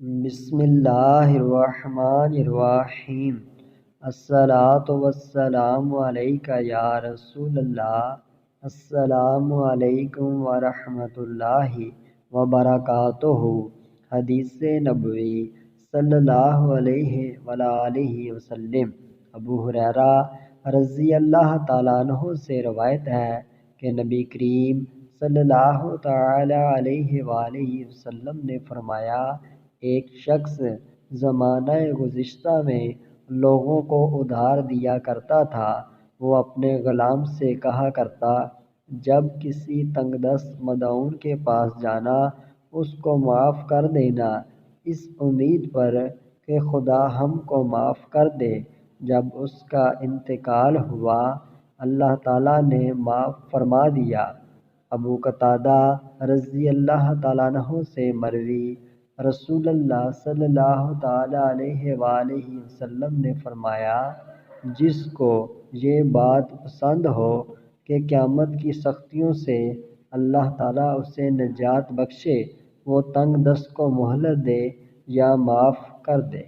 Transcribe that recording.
بسم اللہ الرحمن الرحیم۔ الصلاۃ والسلام علیک یا رسول اللہ۔ السلام علیکم ورحمۃ اللہ وبرکاتہ۔ حدیث نبوی صلی اللہ علیہ وآلہ وسلم۔ ابو ہریرہ رضی اللہ تعالیٰ عنہ سے روایت ہے کہ نبی کریم صلی اللہ تعالیٰ علیہ وآلہ وسلم نے فرمایا، ایک شخص زمانہ گزشتہ میں لوگوں کو ادھار دیا کرتا تھا۔ وہ اپنے غلام سے کہا کرتا، جب کسی تنگ دست مدعون کے پاس جانا اس کو معاف کر دینا، اس امید پر کہ خدا ہم کو معاف کر دے۔ جب اس کا انتقال ہوا اللہ تعالیٰ نے معاف فرما دیا۔ ابو قتادہ رضی اللہ تعالیٰ عنہ سے مروی، رسول اللہ صلی اللہ تعالیٰ علیہ وآلہ وسلم نے فرمایا، جس کو یہ بات پسند ہو کہ قیامت کی سختیوں سے اللہ تعالیٰ اسے نجات بخشے، وہ تنگ دست کو مہلت دے یا معاف کر دے۔